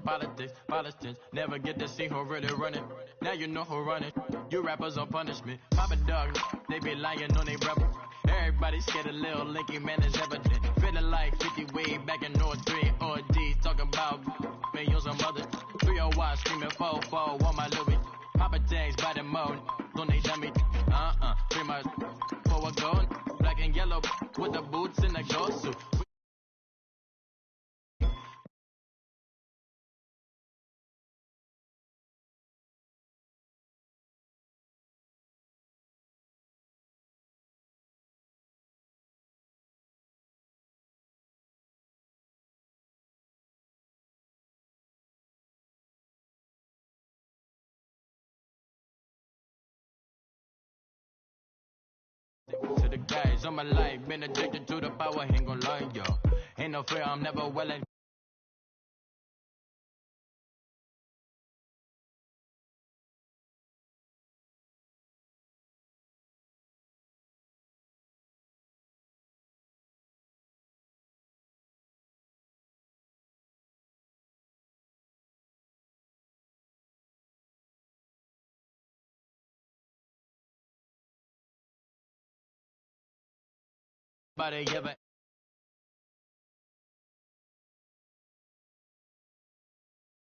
Politics, never get to see who really running. Now you know who running. You rappers on punishment. Papa dog, they be lying on they brother. Everybody scared a little Linky, man, is evident. Feeling like 50 way back in 03 or D. Talking about me on some other 301 screaming 4-4 on my Louis. Papa tags by the mode, don't they dummy? Free my for a gold, black and yellow with the boots and the gold suit. To the guys on my life, been addicted to the power, ain't gon' lie, yo. Ain't no fear, I'm never willing. Body ever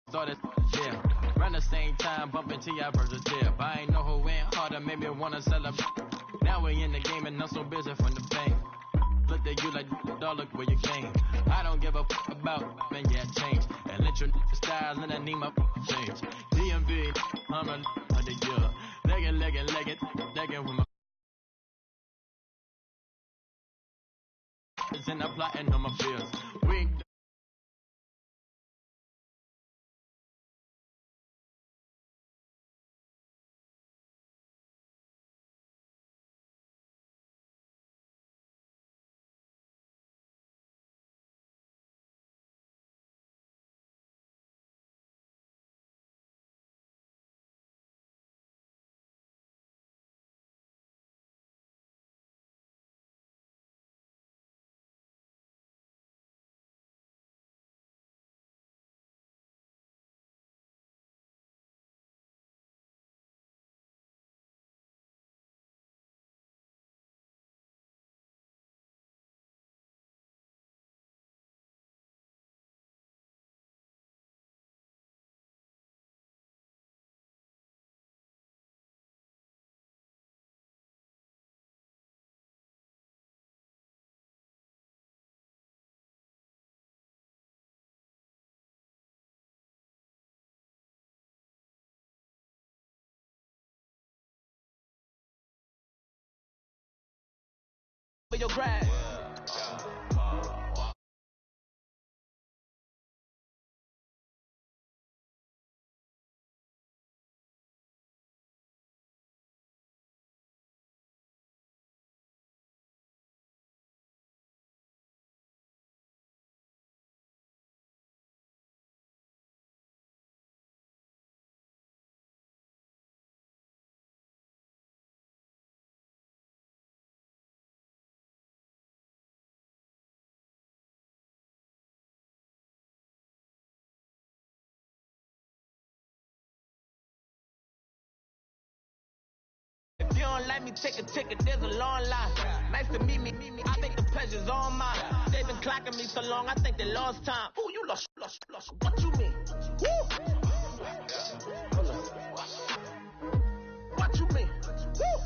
started, yeah. Around the same time, bumping T.I. versus tip. I ain't know who went harder, made me wanna celebrate. Now we in the game and I'm so busy from the pain. Look at you like, dog, look where you came. I don't give a fuck about, man, yeah, change. And let your style and I need my change. DMV, I'm a the year. Legging with my and I'm plotting on my fears. We for your grab. If you don't like me, take a ticket, there's a long line. Nice to meet me, I think the pleasure's all mine. They've been clocking me so long, I think they lost time. Ooh, you lost, what you mean? Woo! What you mean? Woo!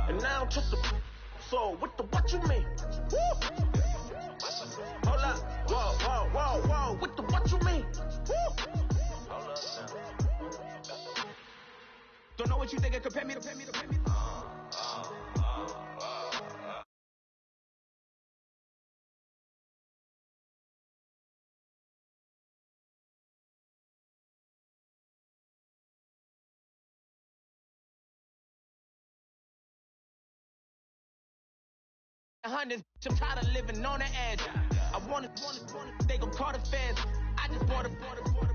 And now I'm just a so what you mean? Woo! Hold up, whoa, what you mean? Woo! Don't know what you think, compare me. Hundreds, I'm tired of living on the edge. I want they gon' call the feds. I just bought a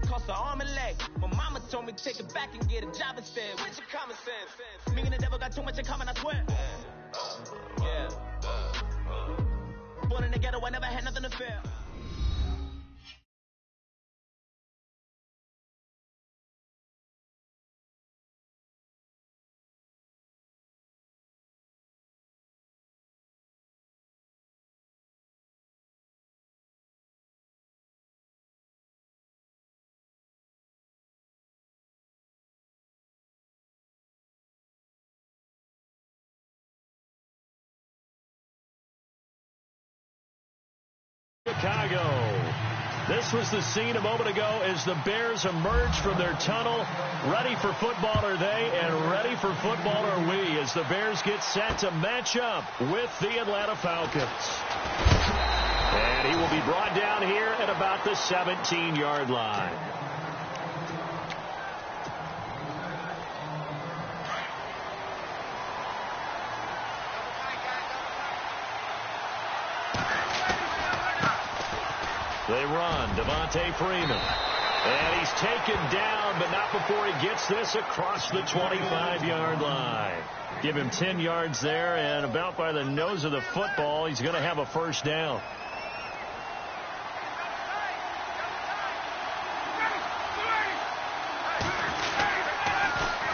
cost an arm and leg. My mama told me take it back and get a job instead. Where's your common sense? Me and the devil got too much in common, I swear. Yeah. Born in the ghetto, I never had nothing to fear. Chicago. This was the scene a moment ago as the Bears emerged from their tunnel. Ready for football are they, and ready for football are we, as the Bears get set to match up with the Atlanta Falcons. And he will be brought down here at about the 17-yard line. They run, Devontae Freeman. And he's taken down, but not before he gets this across the 25-yard line. Give him 10 yards there, and about by the nose of the football, he's going to have a first down.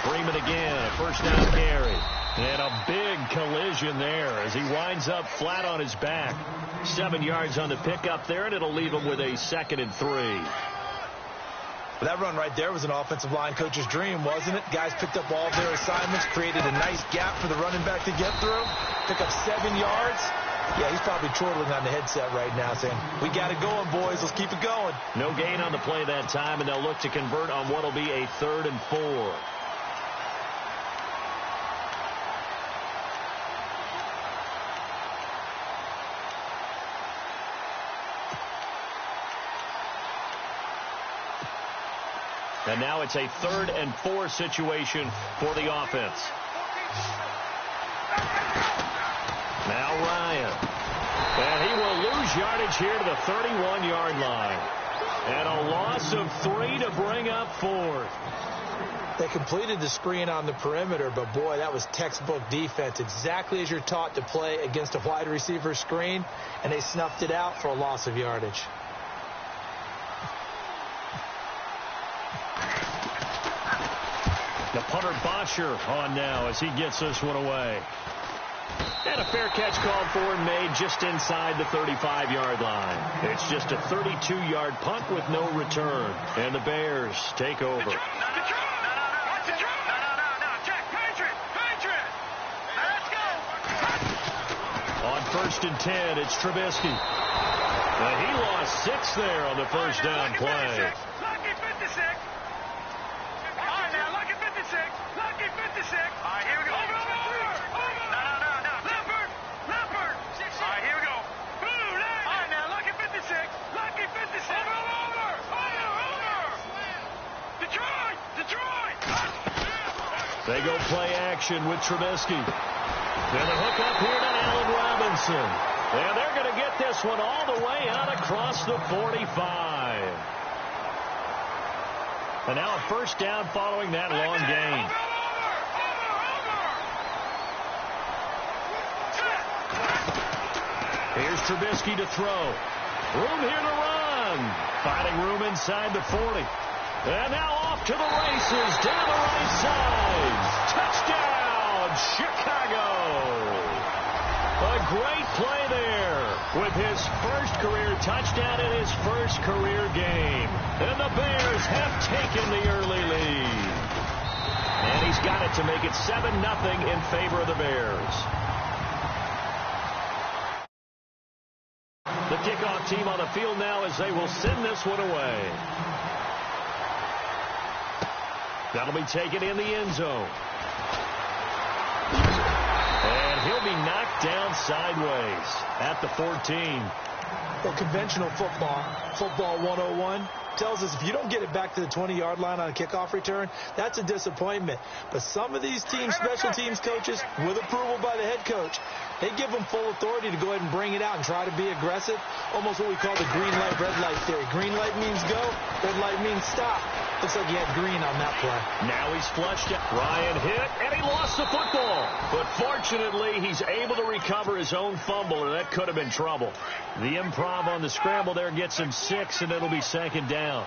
Freeman again, a first down carry. And a big collision there as he winds up flat on his back. 7 yards on the pickup there, and it'll leave him with a 2nd and 3. That run right there was an offensive line coach's dream, wasn't it? Guys picked up all of their assignments, created a nice gap for the running back to get through, pick up 7 yards. Yeah, he's probably chortling on the headset right now saying, we got it going, boys. Let's keep it going. No gain on the play that time, and they'll look to convert on what will be a 3rd and 4. And now it's a 3rd and 4 situation for the offense. Now Ryan. And he will lose yardage here to the 31-yard line. And a loss of 3 to bring up 4th. They completed the screen on the perimeter, but boy, that was textbook defense. Exactly as you're taught to play against a wide receiver screen, and they snuffed it out for a loss of yardage. The punter Botcher on now as he gets this one away. And a fair catch called for and made just inside the 35-yard line. It's just a 32-yard punt with no return. And the Bears take over. On 1st and 10, it's Trubisky. And he lost 6 there on the first down play. They go play action with Trubisky. And a hook up here to Allen Robinson. And they're going to get this one all the way out across the 45. And now a first down following that long gain. Here's Trubisky to throw. Room here to run. Finding room inside the 40. And now off to the races down the right side. Touchdown, Chicago. A great play there with his first career touchdown in his first career game. And the Bears have taken the early lead. And he's got it to make it 7-0 in favor of the Bears. The kickoff team on the field now as they will send this one away. That'll be taken in the end zone. And he'll be knocked down sideways at the 14. Well, conventional football 101, tells us if you don't get it back to the 20-yard line on a kickoff return, that's a disappointment. But some of these teams, special teams coaches, with approval by the head coach, they give them full authority to go ahead and bring it out and try to be aggressive. Almost what we call the green light, red light theory. Green light means go, red light means stop. Looks like he had green on that play. Now he's flushed it. Ryan hit, and he lost the football. But fortunately, he's able to recover his own fumble, and that could have been trouble. The improv on the scramble there gets him 6, and it'll be 2nd down.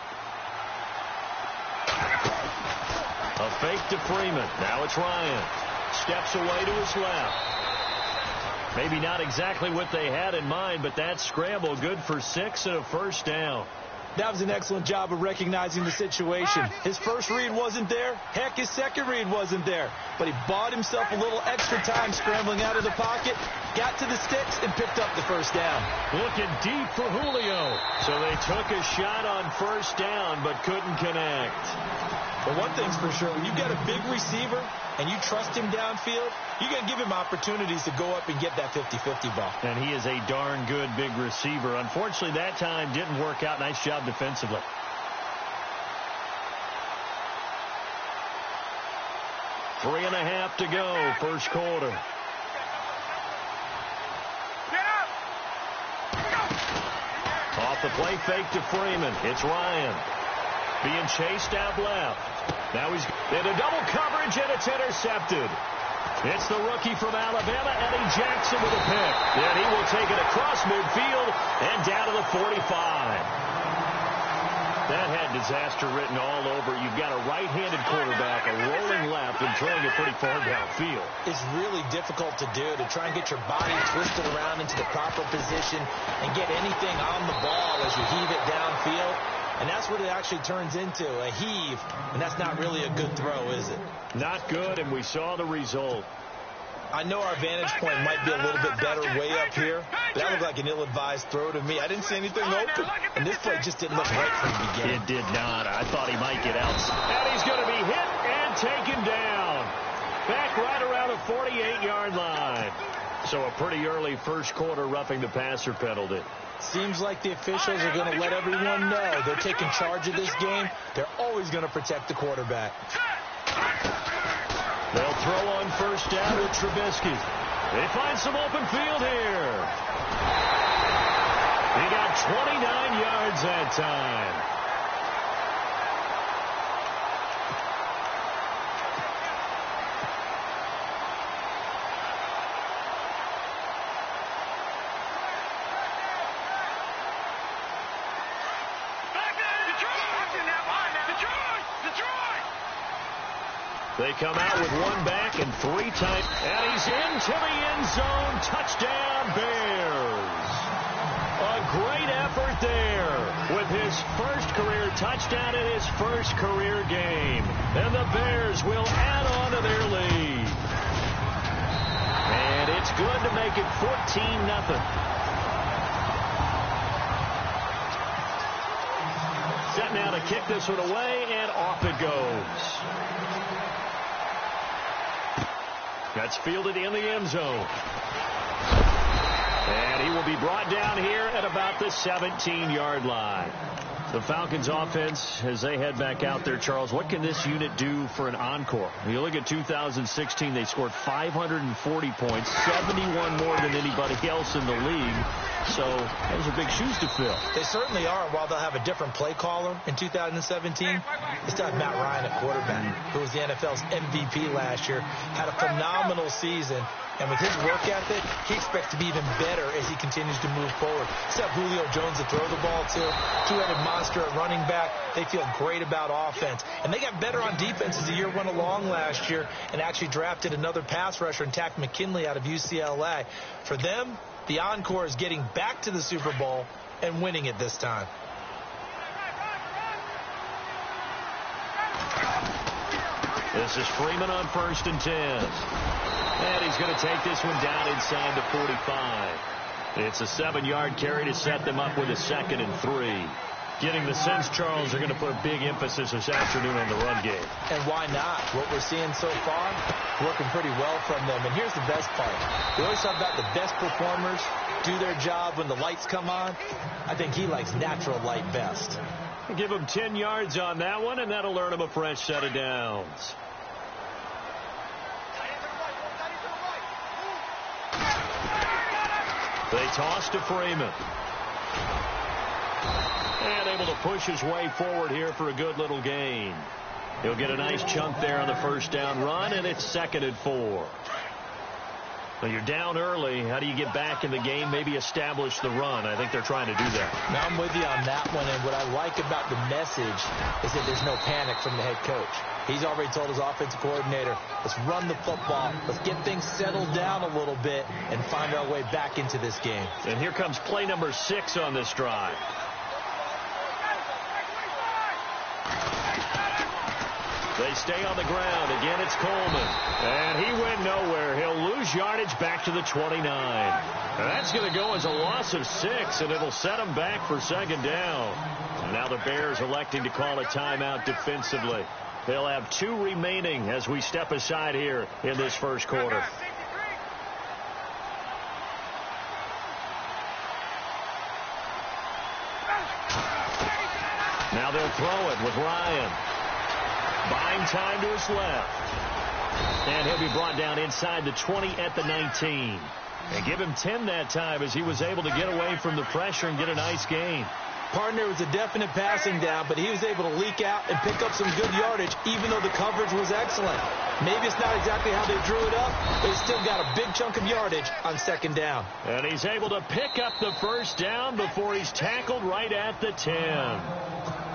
A fake to Freeman. Now it's Ryan. Steps away to his left. Maybe not exactly what they had in mind, but that scramble good for 6 and a first down. That was an excellent job of recognizing the situation. His first read wasn't there. Heck, his second read wasn't there. But he bought himself a little extra time scrambling out of the pocket, got to the sticks, and picked up the first down. Looking deep for Julio. So they took a shot on first down, but couldn't connect. But one thing's for sure, when you've got a big receiver and you trust him downfield, you're going to give him opportunities to go up and get that 50-50 ball. And he is a darn good big receiver. Unfortunately, that time didn't work out. Nice job defensively. Three and a half to go, first quarter. Off the play fake to Freeman. It's Ryan. Being chased out left. Now he's in a double coverage, and it's intercepted. It's the rookie from Alabama, Eddie Jackson, with a pick. Then he will take it across midfield and down to the 45. That had disaster written all over. You've got a right-handed quarterback, a rolling left, and throwing it pretty far downfield. It's really difficult to do, to try and get your body twisted around into the proper position and get anything on the ball as you heave it downfield. And that's what it actually turns into, a heave. And that's not really a good throw, is it? Not good, and we saw the result. I know our vantage point might be a little bit better way up here, but that looked like an ill-advised throw to me. I didn't see anything open, and this play just didn't look right from the beginning. It did not. I thought he might get out. And he's going to be hit and taken down. Back right around the 48-yard line. So a pretty early first quarter roughing the passer penalty. Seems like the officials are going to let everyone know they're taking charge of this game. They're always going to protect the quarterback. They'll throw on first down with Trubisky. They find some open field here. He got 29 yards that time. They come out with one back and three tight. And he's into the end zone. Touchdown, Bears. A great effort there with his first career touchdown in his first career game. And the Bears will add on to their lead. And it's good to make it 14-0. Set now to kick this one away, and off it goes. That's fielded in the end zone. And he will be brought down here at about the 17-yard line. The Falcons offense, as they head back out there, Charles, what can this unit do for an encore? You look at 2016, they scored 540 points, 71 more than anybody else in the league. So those are big shoes to fill. They certainly are. While they'll have a different play caller in 2017, they still have Matt Ryan at quarterback, who was the NFL's MVP last year, had a phenomenal season. And with his work ethic, he expects to be even better as he continues to move forward. Still have Julio Jones to throw the ball to, two-headed monster at running back. They feel great about offense. And they got better on defense as the year went along last year and actually drafted another pass rusher in Takk McKinley out of UCLA. For them, the encore is getting back to the Super Bowl and winning it this time. This is Freeman on 1st and 10. And he's going to take this one down inside the 45. It's a 7-yard carry to set them up with a 2nd and 3. Getting the sense, Charles, they're going to put a big emphasis this afternoon on the run game. And why not? What we're seeing so far, working pretty well from them. And here's the best part. We always talk about the best performers do their job when the lights come on. I think he likes natural light best. Give him 10 yards on that one, and that'll earn him a fresh set of downs. They toss to Freeman. And able to push his way forward here for a good little gain. He'll get a nice chunk there on the first down run, and it's 2nd and 4. Well, you're down early. How do you get back in the game? Maybe establish the run. I think they're trying to do that. Now, I'm with you on that one, and what I like about the message is that there's no panic from the head coach. He's already told his offensive coordinator, let's run the football, let's get things settled down a little bit, and find our way back into this game. And here comes play number 6 on this drive. They stay on the ground. Again, it's Coleman. And he went nowhere. He'll lose yardage back to the 29. That's going to go as a loss of 6, and it'll set them back for second down. And now the Bears electing to call a timeout defensively. They'll have 2 remaining as we step aside here in this first quarter. Now they'll throw it with Ryan. Buying time to his left. And he'll be brought down inside the 20 at the 19. And give him 10 that time as he was able to get away from the pressure and get a nice gain. Partner was a definite passing down, but he was able to leak out and pick up some good yardage, even though the coverage was excellent. Maybe it's not exactly how they drew it up, but he still got a big chunk of yardage on second down. And he's able to pick up the first down before he's tackled right at the 10.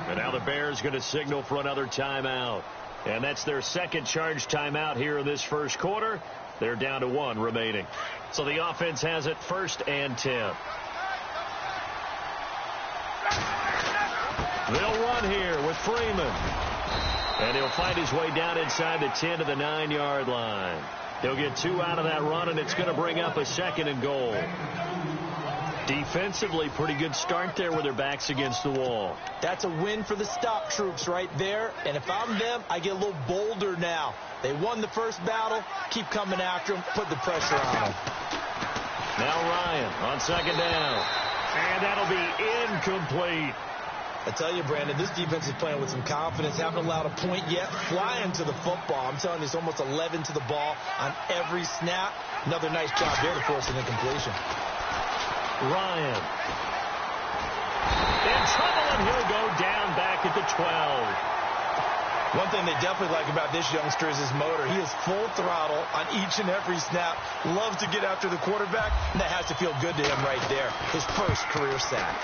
And now the Bears going to signal for another timeout. And that's their second charge timeout here in this first quarter. They're down to 1 remaining. So the offense has it 1st and 10. They'll run here with Freeman. And he'll find his way down inside the 10 to the 9-yard line. He'll get 2 out of that run, and it's going to bring up a 2nd and goal. Defensively, pretty good start there with their backs against the wall. That's a win for the stop troops right there. And if I'm them, I get a little bolder now. They won the first battle. Keep coming after them. Put the pressure on them. Now Ryan on second down. And that'll be incomplete. I tell you, Brandon, this defense is playing with some confidence. Haven't allowed a point yet. Flying to the football. I'm telling you, it's almost 11 to the ball on every snap. Another nice job there to force an incompletion. Ryan. In trouble, and he'll go down back at the 12. One thing they definitely like about this youngster is his motor. He is full throttle on each and every snap. Loves to get after the quarterback, and that has to feel good to him right there. His first career sack.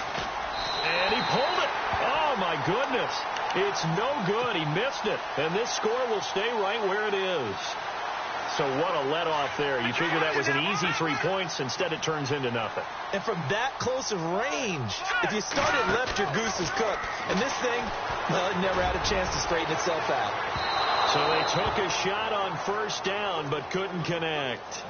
And he pulled it. Oh, my goodness. It's no good. He missed it. And this score will stay right where it is. So what a let-off there. You figure that was an easy 3 points. Instead, it turns into nothing. And from that close of range, if you started left, your goose is cooked. And this thing, well, it never had a chance to straighten itself out. So they took a shot on first down, but couldn't connect.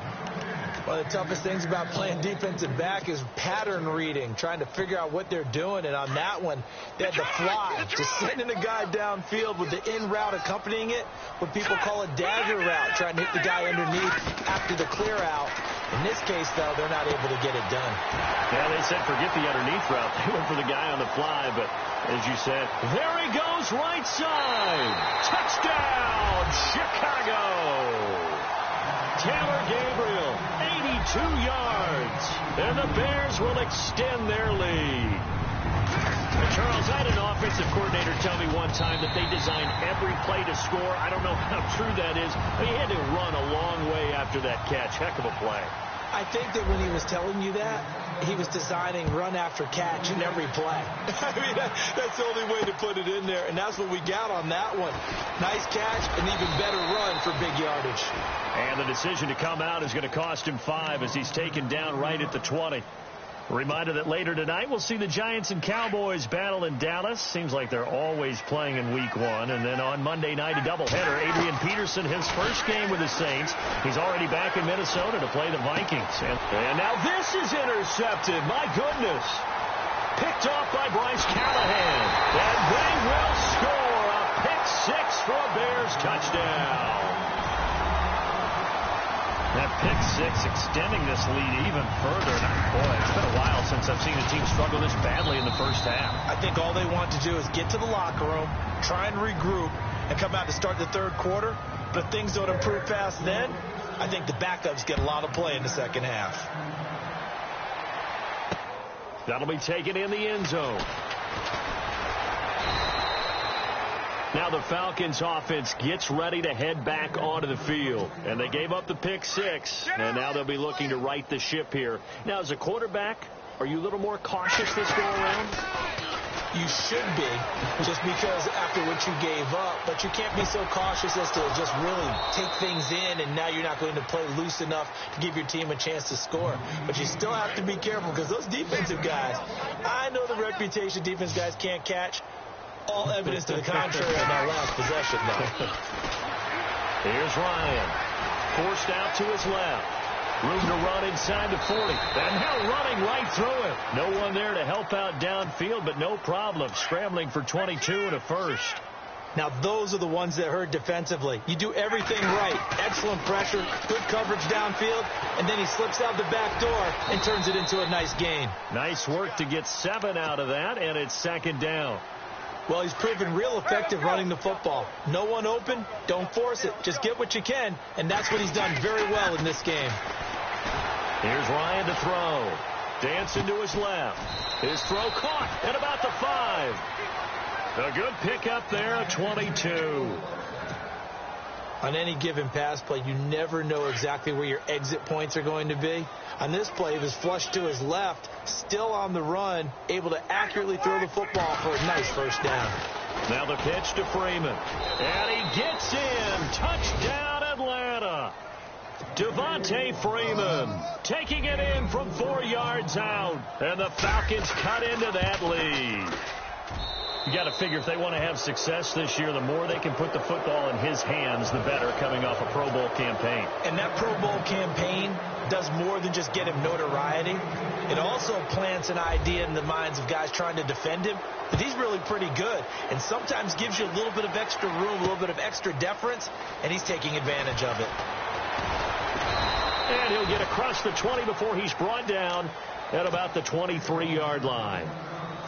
One of the toughest things about playing defensive back is pattern reading, trying to figure out what they're doing. And on that one, they had to fly, just sending a guy downfield with the in route accompanying it, what people call a dagger route, trying to hit the guy underneath after the clear out. In this case, though, they're not able to get it done. Yeah, they said forget the underneath route. They went for the guy on the fly, but as you said, there he goes right side. Touchdown, Chicago. Taylor Gabriel, 82 yards. And the Bears will extend their lead. Charles, I had an offensive coordinator tell me one time that they designed every play to score. I don't know how true that is, but he had to run a long way after that catch. Heck of a play. I think that when he was telling you that, he was designing run after catch in every play. I mean, that's the only way to put it in there, and that's what we got on that one. Nice catch, an even better run for big yardage. And the decision to come out is going to cost him 5 as he's taken down right at the 20. Reminder that later tonight we'll see the Giants and Cowboys battle in Dallas. Seems like they're always playing in week 1. And then on Monday night, a doubleheader. Adrian Peterson, his first game with the Saints. He's already back in Minnesota to play the Vikings. And now this is intercepted. My goodness. Picked off by Bryce Callahan. And they will score a pick 6 for a Bears touchdown. That pick 6 extending this lead even further. Boy, it's been a while since I've seen a team struggle this badly in the first half. I think all they want to do is get to the locker room, try and regroup, and come out to start the third quarter. But if things don't improve fast then, I think the backups get a lot of play in the second half. That'll be taken in the end zone. Now the Falcons offense gets ready to head back onto the field. And they gave up the pick 6. And now they'll be looking to right the ship here. Now, as a quarterback, are you a little more cautious this go around? You should be, just because after what you gave up. But you can't be so cautious as to just really take things in, and now you're not going to play loose enough to give your team a chance to score. But you still have to be careful because those defensive guys, I know the reputation defense guys can't catch. All evidence to the contrary on that last possession, though. Here's Ryan. Forced out to his left. Room to run inside the 40. And now running right through it. No one there to help out downfield, but no problem. Scrambling for 22 and a first. Now, those are the ones that hurt defensively. You do everything right. Excellent pressure, good coverage downfield, and then he slips out the back door and turns it into a nice gain. Nice work to get 7 out of that, and it's second down. Well, he's proven real effective running the football. No one open, don't force it. Just get what you can, and that's what he's done very well in this game. Here's Ryan to throw. Dancing to his left. His throw caught at about the 5. A good pickup there at 22. On any given pass play, you never know exactly where your exit points are going to be. On this play, he was flushed to his left, still on the run, able to accurately throw the football for a nice first down. Now the pitch to Freeman. And he gets in. Touchdown, Atlanta. Devontae Freeman taking it in from 4 yards out. And the Falcons cut into that lead. You got to figure if they want to have success this year, the more they can put the football in his hands, the better, coming off a Pro Bowl campaign. And that Pro Bowl campaign does more than just get him notoriety. It also plants an idea in the minds of guys trying to defend him that he's really pretty good, and sometimes gives you a little bit of extra room, a little bit of extra deference, and he's taking advantage of it. And he'll get across the 20 before he's brought down at about the 23-yard line.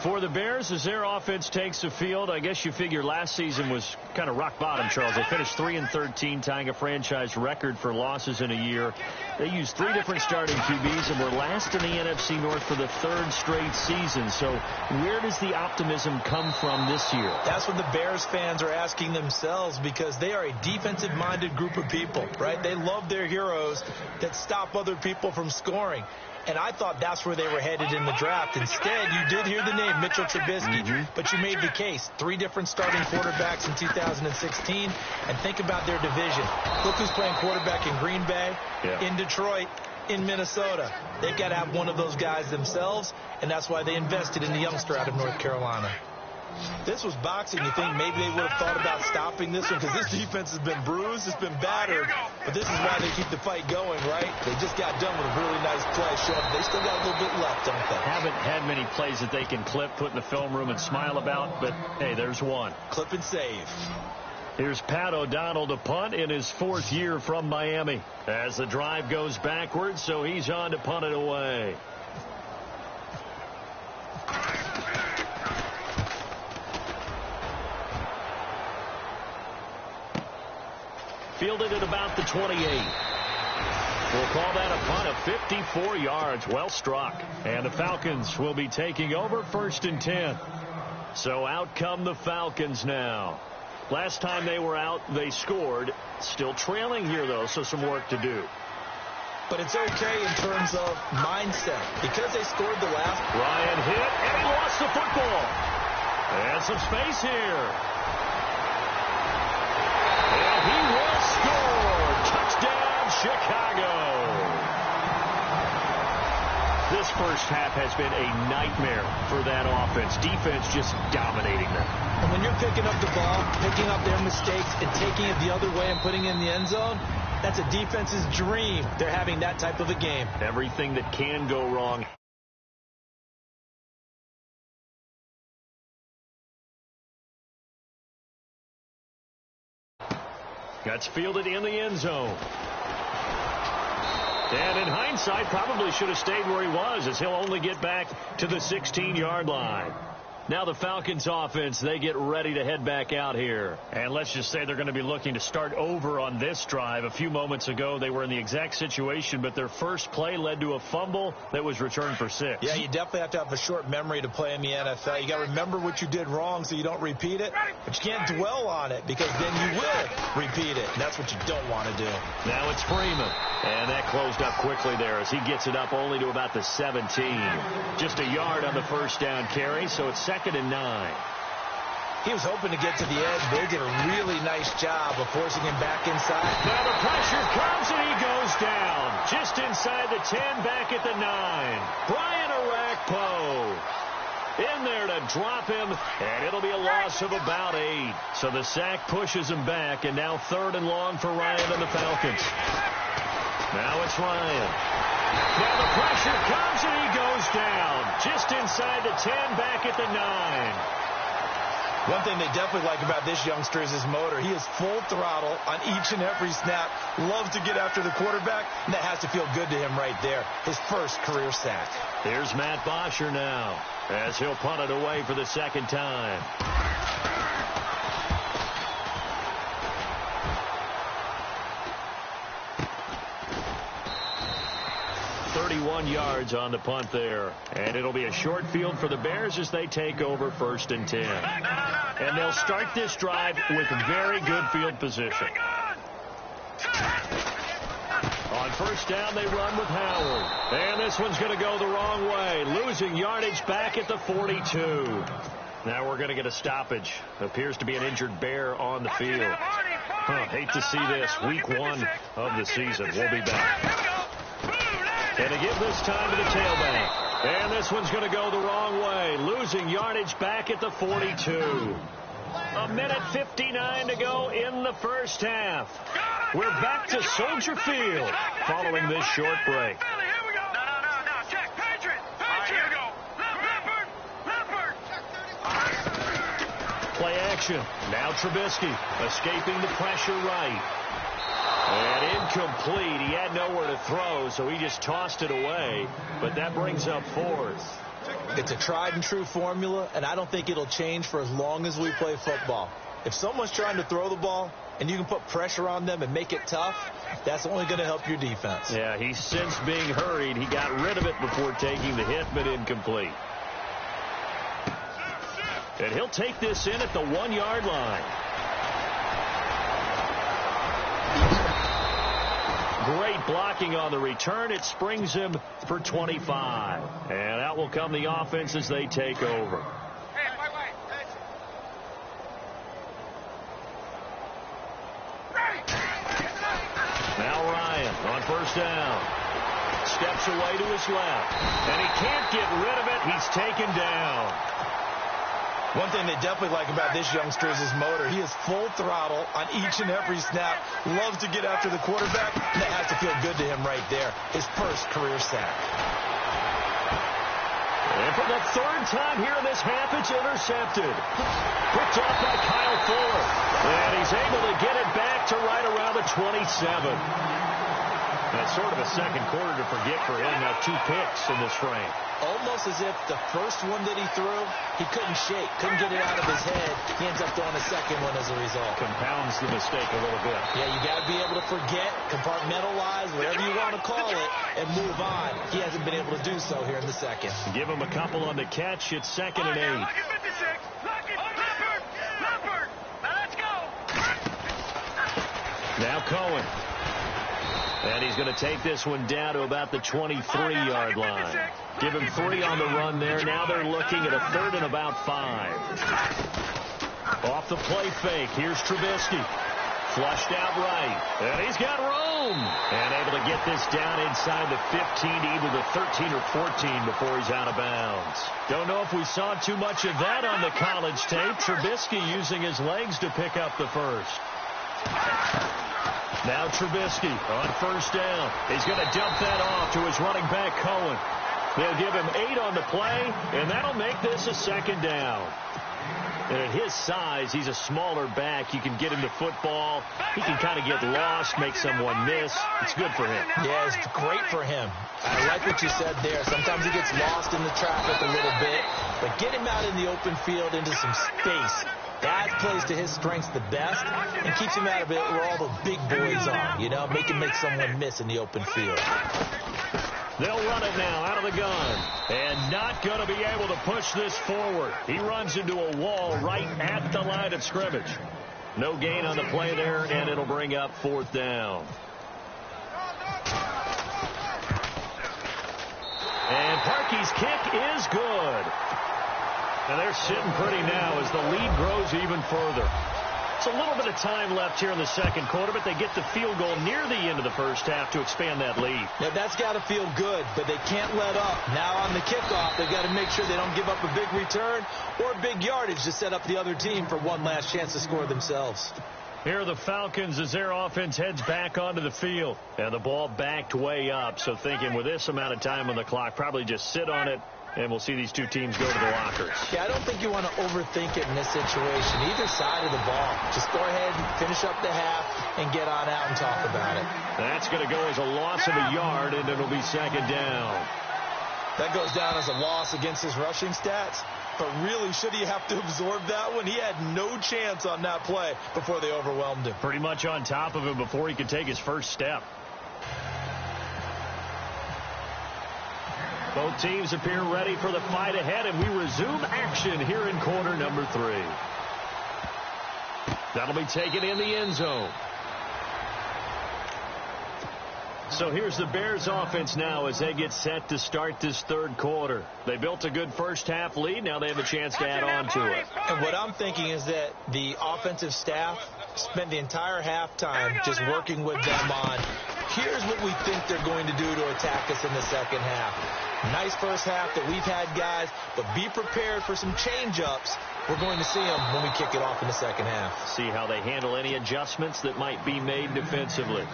For the Bears, as their offense takes the field, I guess you figure last season was kind of rock bottom, Charles. They finished 3-13, tying a franchise record for losses in a year. They used 3 different starting QBs and were last in the NFC North for the 3rd straight season. So where does the optimism come from this year? That's what the Bears fans are asking themselves, because they are a defensive-minded group of people, right? They love their heroes that stop other people from scoring. And I thought that's where they were headed in the draft. Instead, you did hear the name Mitchell Trubisky, but you made the case. 3 different starting quarterbacks in 2016. And think about their division. Look who's playing quarterback in Green Bay, in Detroit, in Minnesota. They've got to have one of those guys themselves, and that's why they invested in the youngster out of North Carolina. This was boxing. You think maybe they would have thought about stopping this one, because this defense has been bruised, it's been battered, but this is why they keep the fight going, right? They just got done with a really nice play, showing they still got a little bit left, don't they? Haven't had many plays that they can clip, put in the film room, and smile about, but hey, there's one. Clip and save. Here's Pat O'Donnell to punt in his 4th year from Miami. As the drive goes backwards, so he's on to punt it away. Fielded at about the 28. We'll call that a punt of 54 yards. Well struck. And the Falcons will be taking over 1st and 10. So out come the Falcons now. Last time they were out, they scored. Still trailing here, though, so some work to do. But it's okay in terms of mindset, because they scored the last. Ryan hit, and he lost the football. And some space here. And he will score. Touchdown, Chicago. This first half has been a nightmare for that offense. Defense just dominating them. And when you're picking up the ball, picking up their mistakes, and taking it the other way and putting it in the end zone, that's a defense's dream. They're having that type of a game. Everything that can go wrong. That's fielded in the end zone. And in hindsight, probably should have stayed where he was, as he'll only get back to the 16-yard line. Now the Falcons offense, they get ready to head back out here. And let's just say they're going to be looking to start over on this drive. A few moments ago, they were in the exact situation, but their first play led to a fumble that was returned for 6. Yeah, you definitely have to have a short memory to play in the NFL. You got to remember what you did wrong so you don't repeat it, but you can't dwell on it, because then you will repeat it. And that's what you don't want to do. Now it's Freeman. And that closed up quickly there as he gets it up only to about the 17. Just a yard on the first down carry, so it's 2nd and 9. He was hoping to get to the edge, but they did a really nice job of forcing him back inside. Now the pressure comes, and he goes down. Just inside the 10, back at the 9. Brian Orakpo. in there to drop him, and it'll be a loss of about 8. So the sack pushes him back, and now 3rd and long for Ryan and the Falcons. Now it's Ryan. Now the pressure comes, and he goes down. Just inside the 10, back at the 9. One thing they definitely like about this youngster is his motor. He is full throttle on each and every snap. Loves to get after the quarterback, and that has to feel good to him right there. His first career sack. Here's Matt Bosher now, as he'll punt it away for the 2nd time. 31 yards on the punt there. And it'll be a short field for the Bears as they take over 1st and 10. And they'll start this drive with very good field position. On 1st down, they run with Howard. And this one's going to go the wrong way, losing yardage back at the 42. Now we're going to get a stoppage. Appears to be an injured Bear on the field. Hate to see this. Week 1 of the season. We'll be back. And to give this time to the tailback. And this one's going to go the wrong way, losing yardage back at the 42. A minute 59 to go in the 1st half. We're back to Soldier Field following this short break. Play action. Now Trubisky escaping the pressure right. And incomplete. He had nowhere to throw, so he just tossed it away. But that brings up 4th. It's a tried-and-true formula, and I don't think it'll change for as long as we play football. If someone's trying to throw the ball and you can put pressure on them and make it tough, that's only going to help your defense. Yeah, he's since being hurried. He got rid of it before taking the hit, but incomplete. And he'll take this in at the 1-yard line. Great blocking on the return. It springs him for 25. And out will come the offense as they take over. Now Ryan on 1st down. Steps away to his left. And he can't get rid of it. He's taken down. One thing they definitely like about this youngster is his motor. He is full throttle on each and every snap. Loves to get after the quarterback, and that has to feel good to him right there. His first career sack. And for the 3rd time here in this half, it's intercepted. Picked off by Kyle Fuller. And he's able to get it back to right around the 27. That's sort of a second quarter to forget for him. Now 2 picks in this frame. Almost as if the first one that he threw, he couldn't shake, couldn't get it out of his head. He ends up throwing a second one as a result. Compounds the mistake a little bit. Yeah, you got to be able to forget, compartmentalize, whatever you want to call it, and move on. He hasn't been able to do so here in the second. Give him a couple on the catch. It's 2nd and 8. Now Cohen. And he's going to take this one down to about the 23-yard line. Give him 3 on the run there. Now they're looking at a 3rd and about 5. Off the play fake. Here's Trubisky. Flushed out right. And he's got room. And able to get this down inside the 15 to either the 13 or 14 before he's out of bounds. Don't know if we saw too much of that on the college tape. Trubisky using his legs to pick up the first. Now Trubisky on 1st down. He's going to dump that off to his running back, Cohen. They'll give him 8 on the play, and that'll make this a 2nd down. And at his size, he's a smaller back. You can get him to football. He can kind of get lost, make someone miss. It's good for him. Yeah, it's great for him. I like what you said there. Sometimes he gets lost in the traffic a little bit, but get him out in the open field into some space. That plays to his strengths the best and keeps him out of it where all the big boys are, you know, make someone miss in the open field. They'll run it now out of the gun. And not going to be able to push this forward. He runs into a wall right at the line of scrimmage. No gain on the play there, and it'll bring up 4th down. And Parkey's kick is good. And they're sitting pretty now as the lead grows even further. It's a little bit of time left here in the second quarter, but they get the field goal near the end of the first half to expand that lead. Now, that's got to feel good, but they can't let up. Now on the kickoff, they've got to make sure they don't give up a big return or big yardage to set up the other team for one last chance to score themselves. Here are the Falcons as their offense heads back onto the field. And the ball backed way up, so thinking with this amount of time on the clock, probably just sit on it, and we'll see these two teams go to the lockers. Yeah, I don't think you want to overthink it in this situation. Either side of the ball. Just go ahead and finish up the half and get on out and talk about it. That's going to go as a loss of a yard, and it'll be second down. That goes down as a loss against his rushing stats. But really, should he have to absorb that one? He had no chance on that play before they overwhelmed him. Pretty much on top of him before he could take his first step. Both teams appear ready for the fight ahead, and we resume action here in quarter number 3. That'll be taken in the end zone. So here's the Bears offense now as they get set to start this third quarter. They built a good first half lead. Now they have a chance to add on to it. And what I'm thinking is that the offensive staff spent the entire halftime just working with them on, here's what we think they're going to do to attack us in the second half. Nice first half that we've had, guys, but be prepared for some change-ups. We're going to see them when we kick it off in the second half. See how they handle any adjustments that might be made defensively.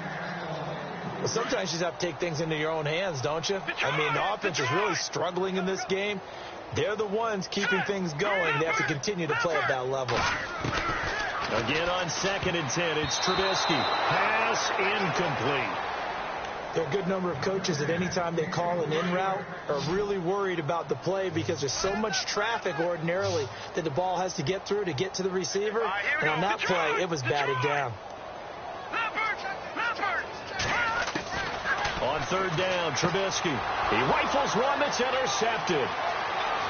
Well, sometimes you just have to take things into your own hands, don't you? I mean, the offense is really struggling in this game. They're the ones keeping things going. They have to continue to play at that level. Again on 2nd and 10, it's Trubisky. Pass incomplete. There are a good number of coaches that any time they call an in route are really worried about the play because there's so much traffic ordinarily that the ball has to get through to get to the receiver. And on that play, it was batted down. On 3rd down, Trubisky. He rifles one that's intercepted.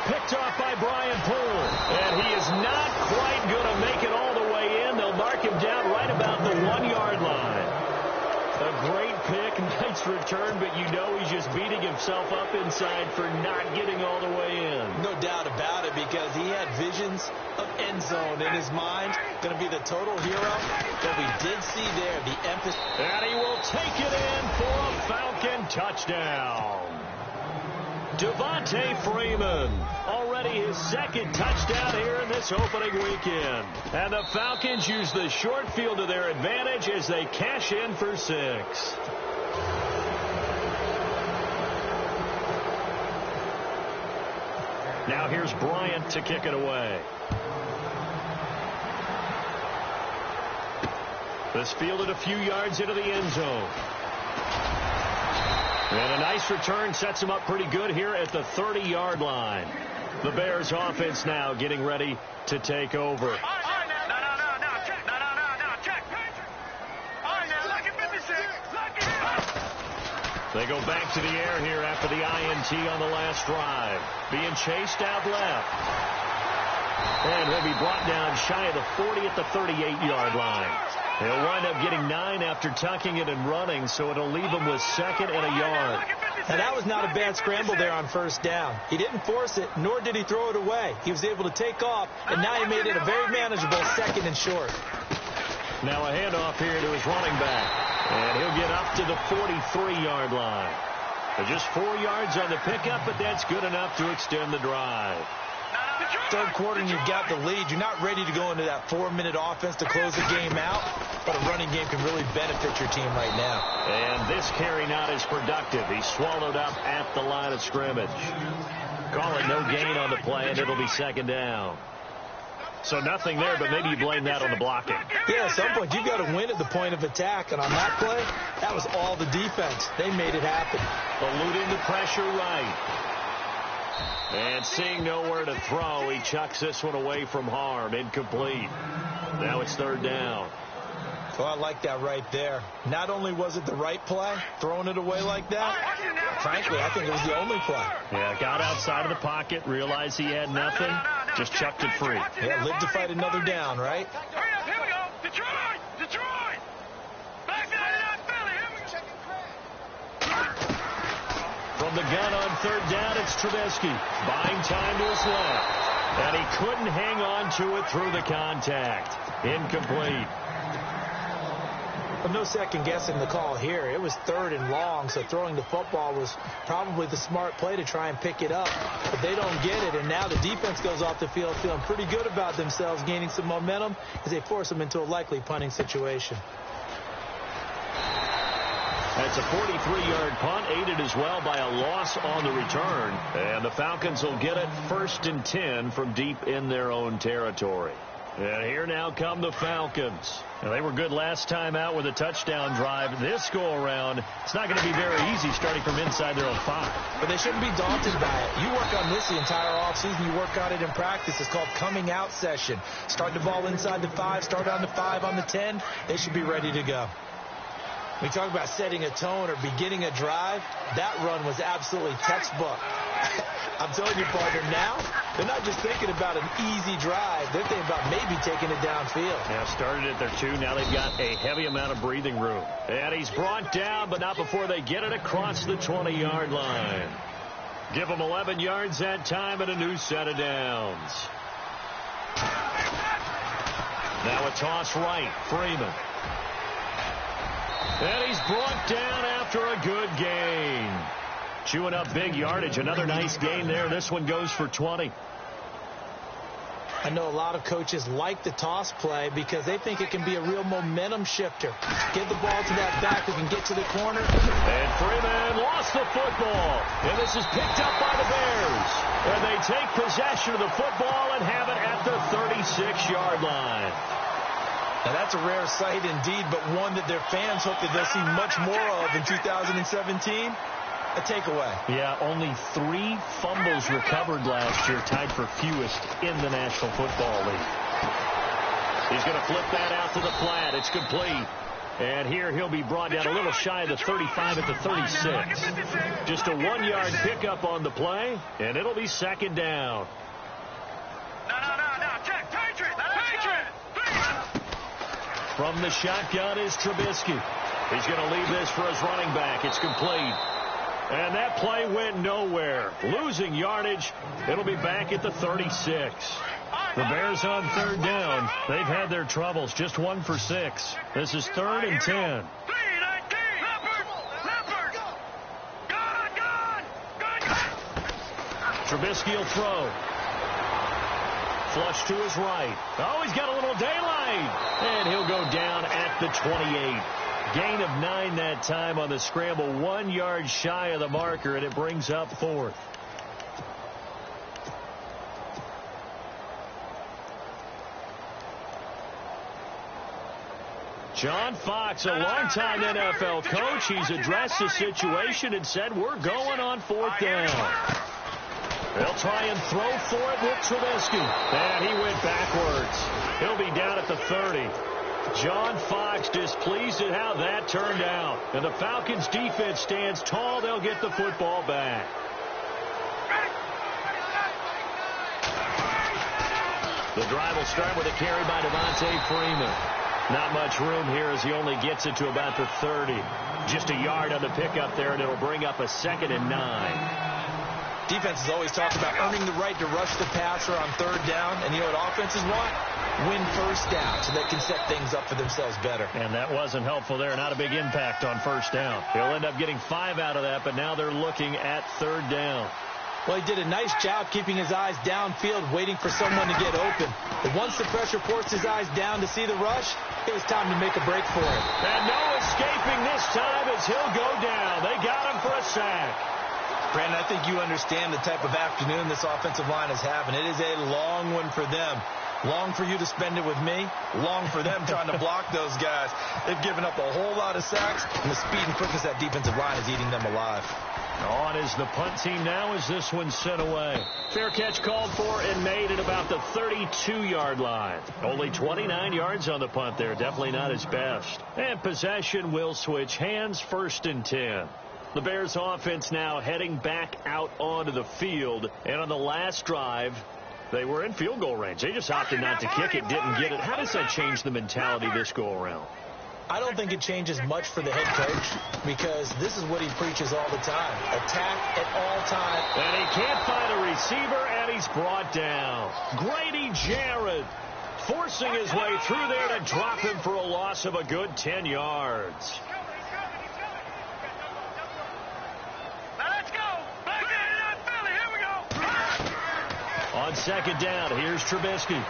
Picked off by Brian Poole. And he is not quite going to make it all the way in. They'll mark him down right about the 1-yard line. A great pick, nice return, but you know he's just beating himself up inside for not getting all the way in. No doubt about it, because he had visions of end zone in his mind. Going to be the total hero. But we did see there the emphasis. And he will take it in for a Falcon touchdown. Devontae Freeman, already his 2nd touchdown here in this opening weekend. And the Falcons use the short field to their advantage as they cash in for 6. Now here's Bryant to kick it away. This fielded a few yards into the end zone. And a nice return sets him up pretty good here at the 30-yard line. The Bears offense now getting ready to take over. They go back to the air here after the INT on the last drive. Being chased out left. And he'll be brought down shy of the 40 at the 38-yard line. He'll wind up getting 9 after tucking it and running, so it'll leave him with 2nd and a yard. And that was not a bad scramble there on 1st down. He didn't force it, nor did he throw it away. He was able to take off, and now he made it a very manageable 2nd and short. Now a handoff here to his running back. And he'll get up to the 43-yard line. So just 4 yards on the pickup, but that's good enough to extend the drive. 3rd quarter and you've got the lead. You're not ready to go into that 4-minute offense to close the game out, but a running game can really benefit your team right now. And this carry not as productive. He's swallowed up at the line of scrimmage. Call it no gain on the play, and it'll be 2nd down. So nothing there, but maybe you blame that on the blocking. Yeah, at some point you've got to win at the point of attack, and on that play, that was all the defense. They made it happen. Eluding the pressure right. And seeing nowhere to throw, he chucks this one away from harm. Incomplete. Now it's 3rd down. Well, I like that right there. Not only was it the right play, throwing it away like that, frankly, I think it was the only play. Yeah, got outside of the pocket, realized he had nothing, just chucked it free. Yeah, live to fight another down, right? Here we go. Detroit! Back to Philly. Here we go. From the gun on 3rd down, it's Trubisky. Buying time to his left. And he couldn't hang on to it through the contact. Incomplete. No second guessing the call here. It was 3rd and long, so throwing the football was probably the smart play to try and pick it up. But they don't get it, and now the defense goes off the field feeling pretty good about themselves, gaining some momentum as they force them into a likely punting situation. That's a 43-yard punt, aided as well by a loss on the return. And the Falcons will get it 1st and 10 from deep in their own territory. And here now come the Falcons. Now, they were good last time out with a touchdown drive. This go-around, it's not going to be very easy starting from inside their own 5. But they shouldn't be daunted by it. You work on this the entire offseason. You work on it in practice. It's called coming out session. Start the ball inside the 5, start on the 5, on the 10. They should be ready to go. We talk about setting a tone or beginning a drive. That run was absolutely textbook. I'm telling you, partner, now they're not just thinking about an easy drive. They're thinking about maybe taking it downfield. Now started at their 2. Now they've got a heavy amount of breathing room. And he's brought down, but not before they get it across the 20-yard line. Give them 11 yards that time and a new set of downs. Now a toss right. Freeman. And he's brought down after a good gain. Chewing up big yardage. Another nice gain there. This one goes for 20. I know a lot of coaches like the toss play because they think it can be a real momentum shifter. Get the ball to that back who can get to the corner. And Freeman lost the football. And this is picked up by the Bears. And they take possession of the football and have it at the 36-yard line. Now, that's a rare sight indeed, but one that their fans hope that they'll see much more of in 2017. A takeaway. Yeah, only 3 fumbles recovered last year, tied for fewest in the National Football League. He's going to flip that out to the flat. It's complete. And here he'll be brought down a little shy of the 35 at the 36. Just a 1-yard pickup on the play, and it'll be 2nd down. From the shotgun is Trubisky. He's going to leave this for his running back. It's complete. And that play went nowhere. Losing yardage. It'll be back at the 36. The Bears on 3rd down. They've had their troubles. Just 1 for 6. This is 3rd and 10. Trubisky will throw. Flush to his right. Oh, he's got a little daylight. And he'll go down at the 28. Gain of 9 that time on the scramble. 1 yard shy of the marker, and it brings up 4th. John Fox, a longtime NFL coach. He's addressed the situation and said, we're going on 4th down. They'll try and throw for it with Trubisky. And he went backwards. He'll be down at the 30. John Fox displeased at how that turned out. And the Falcons defense stands tall. They'll get the football back. The drive will start with a carry by Devontae Freeman. Not much room here as he only gets it to about the 30. Just a yard on the pickup there, and it'll bring up a 2nd and 9. Defenses always talk about earning the right to rush the passer on 3rd down. And you know what offenses want? Win 1st down so they can set things up for themselves better. And that wasn't helpful there. Not a big impact on 1st down. He'll end up getting 5 out of that, but now they're looking at 3rd down. Well, he did a nice job keeping his eyes downfield, waiting for someone to get open. But once the pressure forced his eyes down to see the rush, it was time to make a break for him. And no escaping this time as he'll go down. They got him for a sack. Brandon, I think you understand the type of afternoon this offensive line is having. It is a long one for them. Long for you to spend it with me. Long for them trying to block those guys. They've given up a whole lot of sacks, and the speed and quickness of that defensive line is eating them alive. On is the punt team now as this one's sent away. Fair catch called for and made at about the 32-yard line. Only 29 yards on the punt there. Definitely not his best. And possession will switch hands. 1st and 10. The Bears offense now heading back out onto the field. And on the last drive, they were in field goal range. They just opted not to kick it, didn't get it. How does that change the mentality this go around? I don't think it changes much for the head coach because this is what he preaches all the time. Attack at all times. And he can't find a receiver, and he's brought down. Grady Jarrett forcing his way through there to drop him for a loss of a good 10 yards. On second down, here's Trubisky.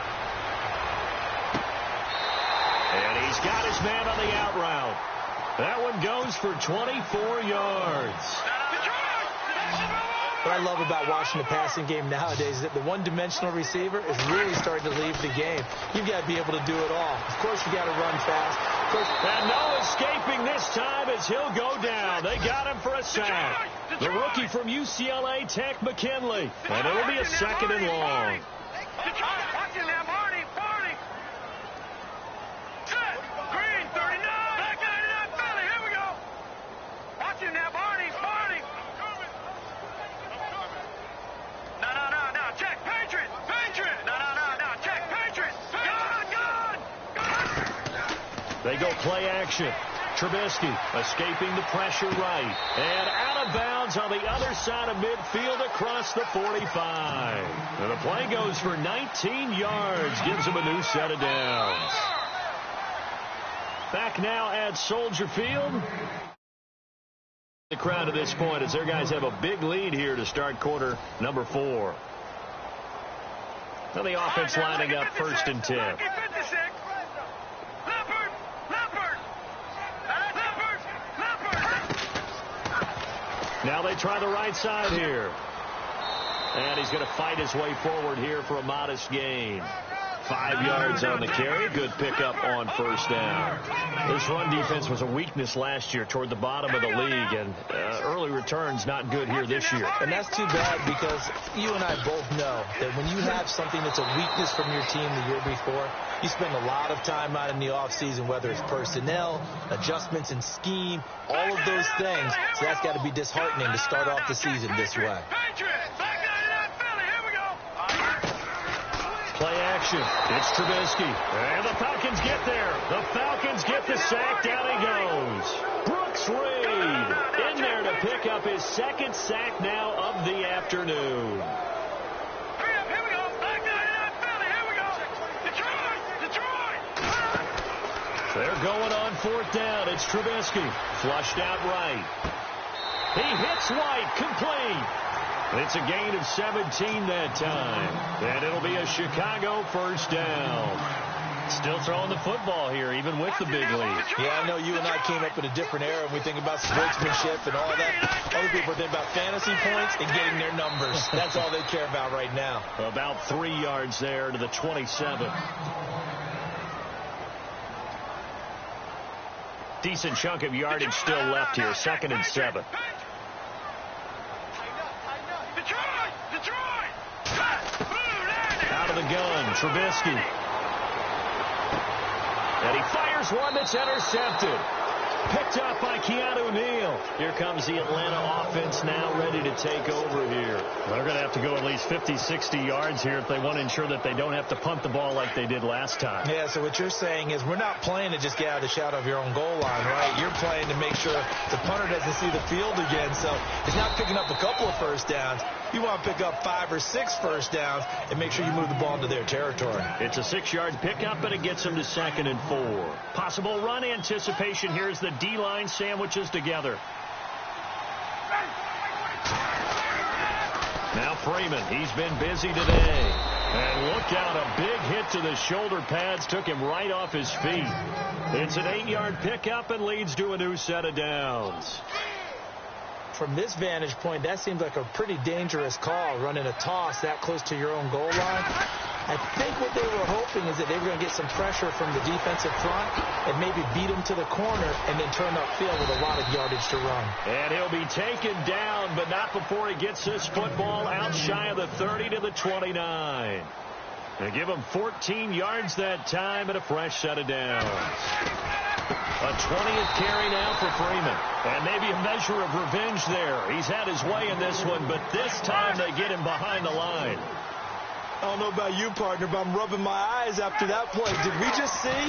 And he's got his man on the out route. That one goes for 24 yards. What I love about watching the passing game nowadays is that the one-dimensional receiver is really starting to leave the game. You've got to be able to do it all. Of course, you got to run fast. And no escaping this time as he'll go down. They got him for a sack. The rookie from UCLA, Tech McKinley. And it'll be a second and long. Green, 39. Back 99, Philly. Here we go. Watch him now, Barney. No. Check, Patriot. No. Check, Patriot. Gun. They go play action. Trubisky escaping the pressure right. And out of bounds on the other side of midfield across the 45. And the play goes for 19 yards. Gives him a new set of downs. Back now at Soldier Field. The crowd at this point as their guys have a big lead here to start quarter number 4. Now the offense lining up first and 10. Now they try the right side here. And he's going to fight his way forward here for a modest gain. 5 yards on the carry. Good pickup on first down. This run defense was a weakness last year toward the bottom of the league, and early returns not good here this year. And that's too bad because you and I both know that when you have something that's a weakness from your team the year before, you spend a lot of time out in the offseason, whether it's personnel, adjustments in scheme, all of those things. So that's got to be disheartening to start off the season this way. Play action. It's Trubisky. And the Falcons get there. The Falcons get the sack. Down he goes. Brooks Reed in there to pick up his second sack now of the afternoon. Here we go. Back 99 Philly. Here we go. Detroit. They're going on fourth down. It's Trubisky. Flushed out right. He hits White. Complete. It's a gain of 17 that time. And it'll be a Chicago first down. Still throwing the football here, even with the big lead. Yeah, I know you and I came up in a different era and we think about sportsmanship and all that. Other people think about fantasy points and getting their numbers. That's all they care about right now. About 3 yards there to the 27. Decent chunk of yardage still left here. 2nd and 7. Out of the gun, Trubisky. And he fires one that's intercepted. Picked up by Keanu Neal. Here comes the Atlanta offense now ready to take over here. They're going to have to go at least 50, 60 yards here if they want to ensure that they don't have to punt the ball like they did last time. Yeah, so what you're saying is we're not playing to just get out of the shadow of your own goal line, right? You're playing to make sure the punter doesn't see the field again. So it's not picking up a couple of first downs. You want to pick up 5 or 6 first downs and make sure you move the ball into their territory. It's a 6-yard pickup, but it gets them to 2nd and 4. Possible run anticipation here as the D-line sandwiches together. Now Freeman, he's been busy today. And look out, a big hit to the shoulder pads took him right off his feet. It's an 8-yard pickup and leads to a new set of downs. From this vantage point, that seems like a pretty dangerous call, running a toss that close to your own goal line. I think what they were hoping is that they were going to get some pressure from the defensive front and maybe beat them to the corner and then turn upfield with a lot of yardage to run. And he'll be taken down, but not before he gets this football out shy of the 30 to the 29. They give him 14 yards that time and a fresh set of downs. A 20th carry now for Freeman. And maybe a measure of revenge there. He's had his way in this one, but this time they get him behind the line. I don't know about you, partner, but I'm rubbing my eyes after that play. Did we just see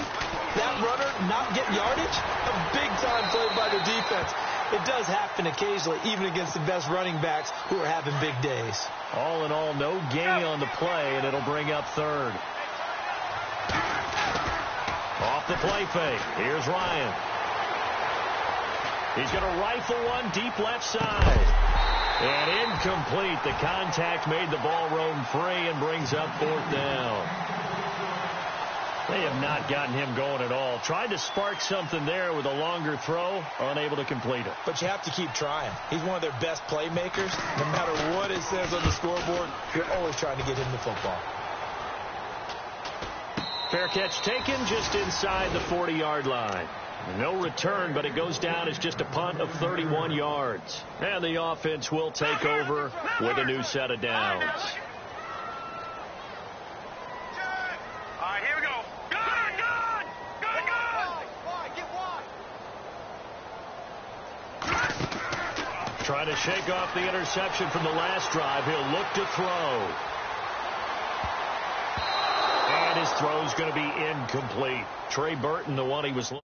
that runner not get yardage? A big-time play by the defense. It does happen occasionally, even against the best running backs who are having big days. All in all, no gain on the play, and it'll bring up third. Off the play fake. Here's Ryan. He's going to rifle one deep left side. And incomplete. The contact made the ball roam free and brings up fourth down. They have not gotten him going at all. Tried to spark something there with a longer throw, unable to complete it. But you have to keep trying. He's one of their best playmakers. No matter what it says on the scoreboard, you're always trying to get him the football. Fair catch taken just inside the 40-yard line. No return, but it goes down as just a punt of 31 yards. And the offense will take over with a new set of downs. All right, here we go. Good, good, good, good. Trying to shake off the interception from the last drive. He'll look to throw. And his throw's going to be incomplete. Trey Burton, the one he was looking.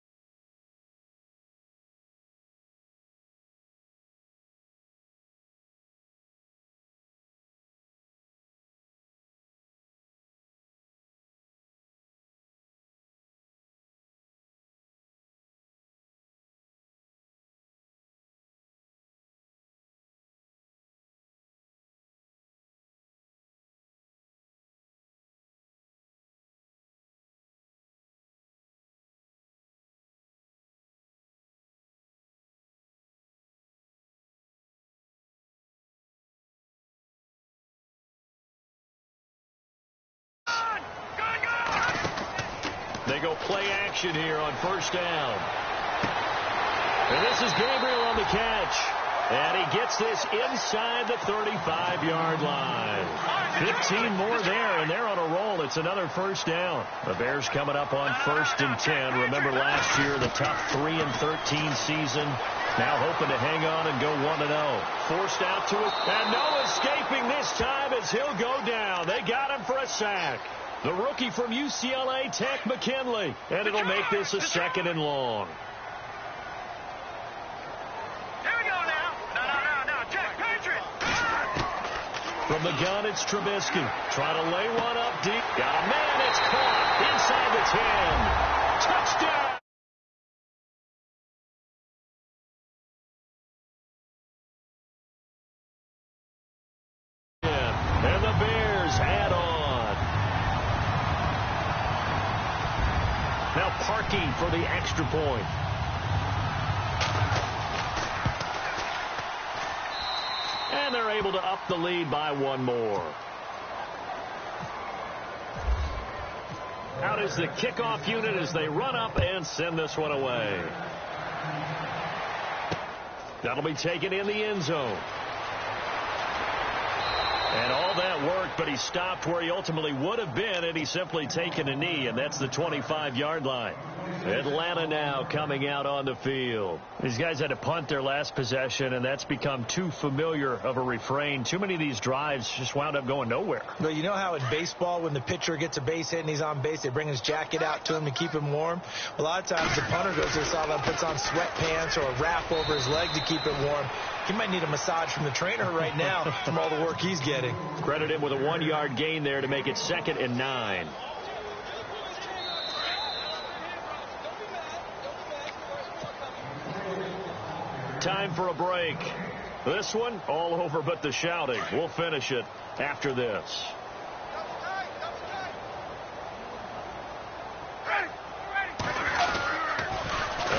They go play action here on first down. And this is Gabriel on the catch. And he gets this inside the 35-yard line. 15 more there, and they're on a roll. It's another first down. The Bears coming up on 1st and 10. Remember last year, the tough 3-13 season. Now hoping to hang on and go 1-0. Forced out to it. And no escaping this time as he'll go down. They got him for a sack. The rookie from UCLA, Tech McKinley. And it'll make this a 2nd and long. Here we go now. No. Check, Patriot. From the gun, it's Trubisky. Trying to lay one up deep. Got a man. It's caught inside the 10. Touchdown. And the Bears add on. Now parking for the extra point. And they're able to up the lead by one more. Out is the kickoff unit as they run up and send this one away. That'll be taken in the end zone. And all that worked, but he stopped where he ultimately would have been, and he's simply taken a knee, and that's the 25-yard line. Atlanta now coming out on the field. These guys had to punt their last possession, and that's become too familiar of a refrain. Too many of these drives just wound up going nowhere. Well, you know how in baseball, when the pitcher gets a base hit and he's on base, they bring his jacket out to him to keep him warm? A lot of times the punter goes to the sideline, puts on sweatpants or a wrap over his leg to keep it warm. He might need a massage from the trainer right now from all the work he's getting. Credit him with a 1-yard gain there to make it 2nd and 9. Time for a break. This one, all over but the shouting. We'll finish it after this.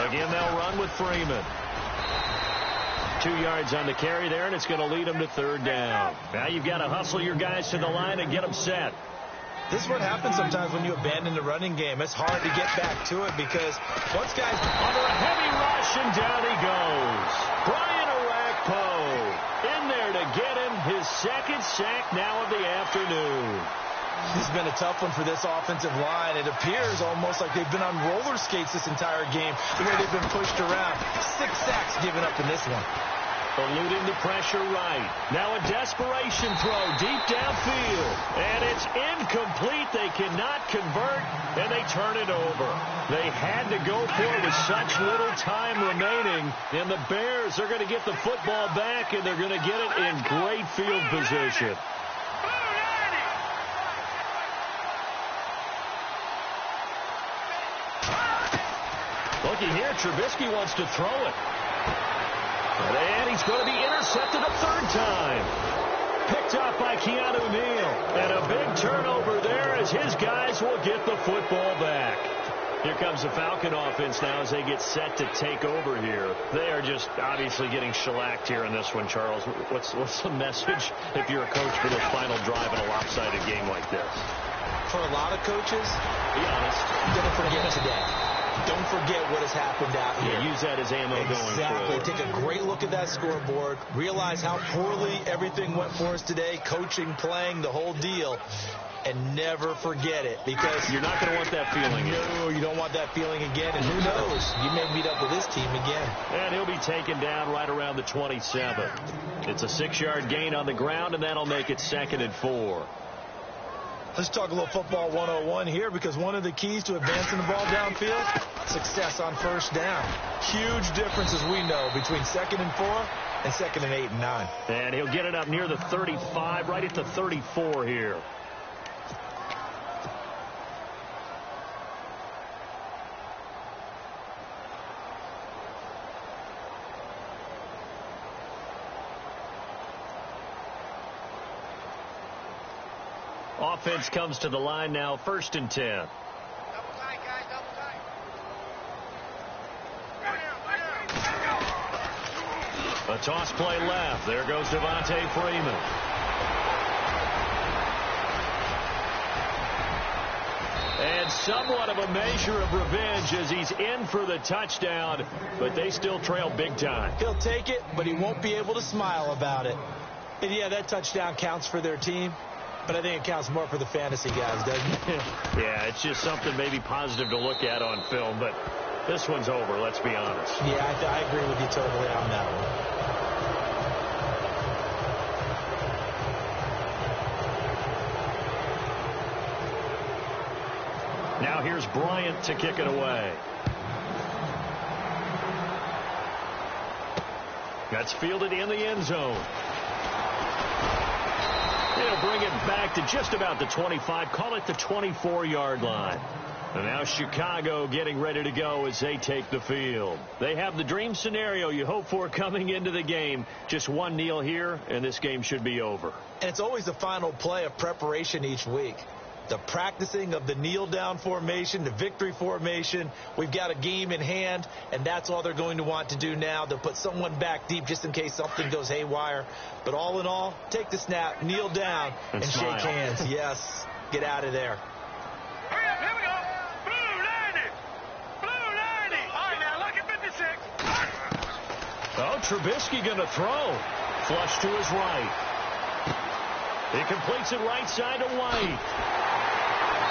Again, they'll run with Freeman. 2 yards on the carry there, and it's going to lead them to 3rd down. Now you've got to hustle your guys to the line and get them set. This is what happens sometimes when you abandon the running game. It's hard to get back to it because once guys under a heavy rush, and down he goes. Brian Orakpo in there to get him his 2nd sack now of the afternoon. This has been a tough one for this offensive line. It appears almost like they've been on roller skates this entire game, the way they've been pushed around. 6 sacks given up in this one. Eluding the pressure right. Now a desperation throw deep downfield. And it's incomplete. They cannot convert, and they turn it over. They had to go for it with such little time remaining. And the Bears are going to get the football back, and they're going to get it in great field position. Looky here, Trubisky wants to throw it. And he's going to be intercepted a third time. Picked up by Keanu Neal. And a big turnover there as his guys will get the football back. Here comes the Falcon offense now as they get set to take over here. They are just obviously getting shellacked here in this one, Charles. What's the message if you're a coach for this final drive in a lopsided game like this? For a lot of coaches, be honest, don't forget today. Don't forget what has happened out here. Yeah, use that as ammo going forward. Take a great look at that scoreboard. Realize how poorly everything went for us today. Coaching, playing, the whole deal. And never forget it, because you're not going to want that feeling again. No, you don't want that feeling again. And who knows? You may meet up with this team again. And he'll be taken down right around the 27. It's a 6-yard gain on the ground, and that'll make it 2nd and 4. Let's talk a little football 101 here, because one of the keys to advancing the ball downfield, success on first down. Huge difference, as we know, between 2nd and 4 and 2nd and 8 and 9. And he'll get it up near the 35, right at the 34 here. Offense comes to the line now, 1st and 10. Double tight, guys, double tight. A toss play left. There goes Devontae Freeman. And somewhat of a measure of revenge as he's in for the touchdown, but they still trail big time. He'll take it, but he won't be able to smile about it. And yeah, that touchdown counts for their team. But I think it counts more for the fantasy guys, doesn't it? Yeah, it's just something maybe positive to look at on film, but this one's over, let's be honest. Yeah, I agree with you totally on that one. Now here's Bryant to kick it away. That's fielded in the end zone. They'll bring it back to just about the 25. Call it the 24-yard line. And now Chicago getting ready to go as they take the field. They have the dream scenario you hope for coming into the game. Just one kneel here, and this game should be over. And it's always the final play of preparation each week. The practicing of the kneel-down formation, the victory formation. We've got a game in hand, and that's all they're going to want to do now. They'll put someone back deep just in case something goes haywire. But all in all, take the snap, kneel down, and shake hands. Yes, get out of there. Hurry up, here we go. Blue 90. Blue 90. All right, now look at 56. Oh, Trubisky going to throw. Flush to his right. He completes it right side to White.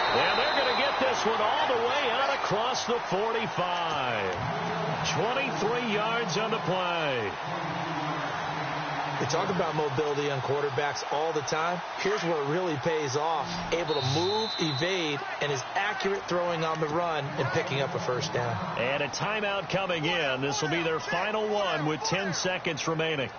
And they're going to get this one all the way out across the 45. 23 yards on the play. We talk about mobility on quarterbacks all the time. Here's where it really pays off. Able to move, evade, and is accurate throwing on the run and picking up a first down. And a timeout coming in. This will be their final one with 10 seconds remaining.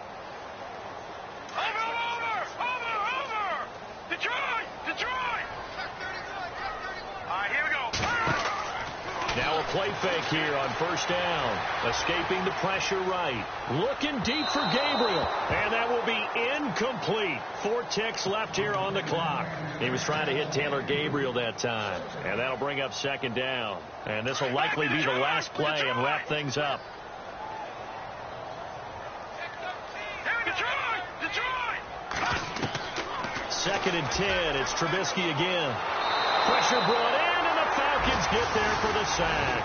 Now a play fake here on first down. Escaping the pressure right. Looking deep for Gabriel. And that will be incomplete. 4 ticks left here on the clock. He was trying to hit Taylor Gabriel that time. And that'll bring up 2nd down. And this will likely be the last play and wrap things up. Second and 10. It's Trubisky again. Pressure brought in. Falcons get there for the sack.